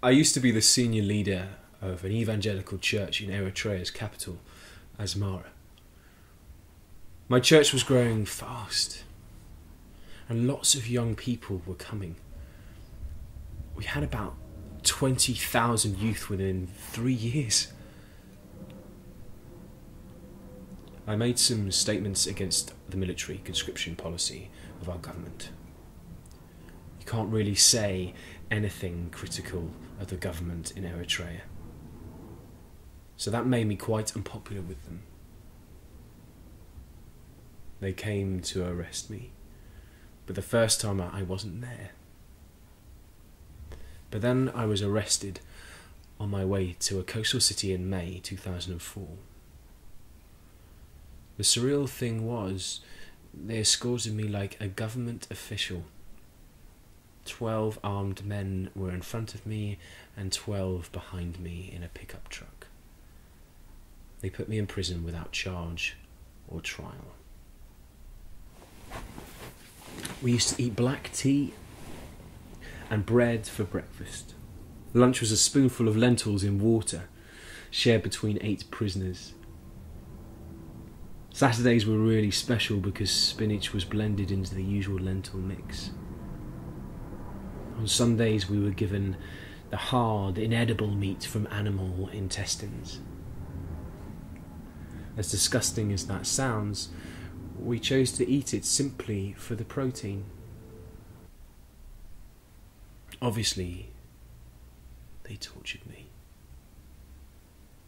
I used to be the senior leader of an evangelical church in Eritrea's capital, Asmara. My church was growing fast, and lots of young people were coming. We had about 20,000 youth within 3 years. I made some statements against the military conscription policy of our government. You can't really say anything critical of the government in Eritrea. So that made me quite unpopular with them. They came to arrest me, but the first time I wasn't there. But then I was arrested on my way to a coastal city in May 2004. The surreal thing was, they escorted me like a government official. 12 armed men were in front of me and 12 behind me in a pickup truck. They put me in prison without charge or trial. We used to eat black tea and bread for breakfast. Lunch was a spoonful of lentils in water, shared between 8 prisoners. Saturdays were really special because spinach was blended into the usual lentil mix. On Sundays we were given the hard, inedible meat from animal intestines. As disgusting as that sounds, we chose to eat it simply for the protein. Obviously, they tortured me.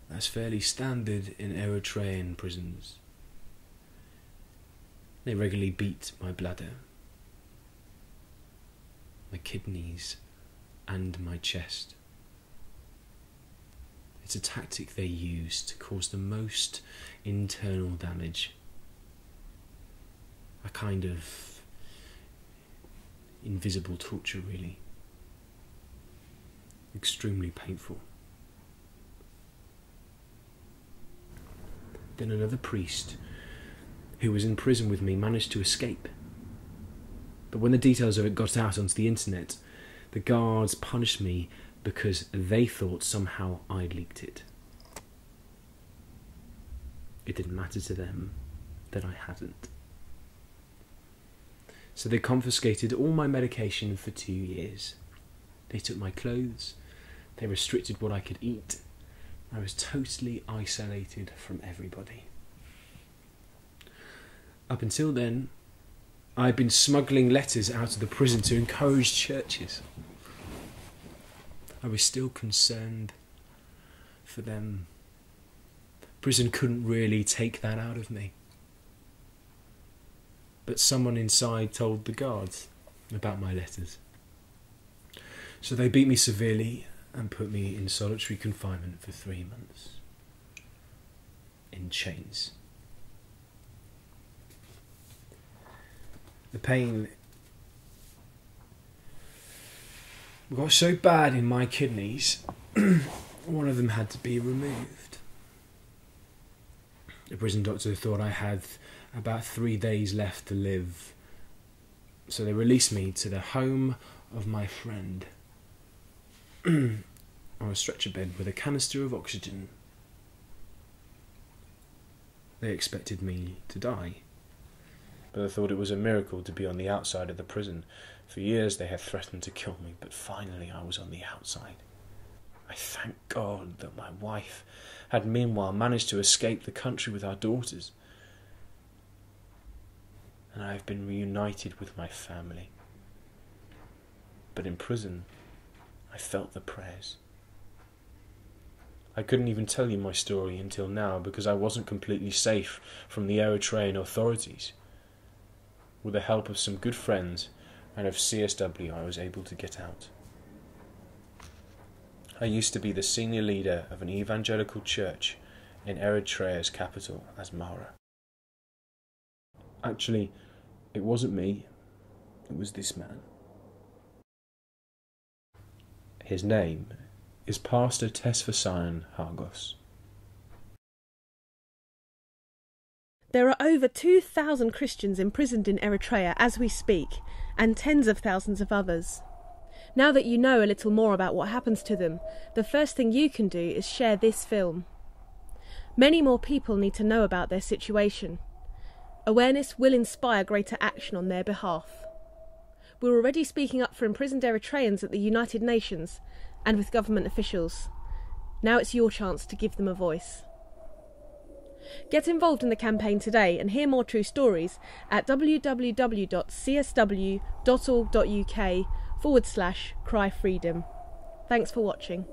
That's fairly standard in Eritrean prisons. They regularly beat my bladder, my kidneys, and my chest. It's a tactic they use to cause the most internal damage. A kind of invisible torture, really. Extremely painful. Then another priest who was in prison with me managed to escape. But when the details of it got out onto the internet, the guards punished me because they thought somehow I'd leaked it. It didn't matter to them that I hadn't. So they confiscated all my medication for 2 years. They took my clothes, they restricted what I could eat. I was totally isolated from everybody. Up until then, I'd been smuggling letters out of the prison to encourage churches. I was still concerned for them. Prison couldn't really take that out of me. But someone inside told the guards about my letters. So they beat me severely and put me in solitary confinement for 3 months. In chains. The pain got so bad in my kidneys, one of them had to be removed. The prison doctor thought I had about 3 days left to live, so they released me to the home of my friend on a stretcher bed with a canister of oxygen. They expected me to die, but I thought it was a miracle to be on the outside of the prison. For years they had threatened to kill me, but finally I was on the outside. I thank God that my wife had meanwhile managed to escape the country with our daughters, and I have been reunited with my family. But in prison, I felt the prayers. I couldn't even tell you my story until now because I wasn't completely safe from the Eritrean authorities. With the help of some good friends and of CSW, I was able to get out. I used to be the senior leader of an evangelical church in Eritrea's capital, Asmara. Actually, it wasn't me, it was this man. His name is Pastor Tesfasion Hargos. There are over 2,000 Christians imprisoned in Eritrea as we speak, and tens of thousands of others. Now that you know a little more about what happens to them, the first thing you can do is share this film. Many more people need to know about their situation. Awareness will inspire greater action on their behalf. We're already speaking up for imprisoned Eritreans at the United Nations and with government officials. Now it's your chance to give them a voice. Get involved in the campaign today and hear more true stories at www.csw.org.uk/cryfreedom. Thanks for watching.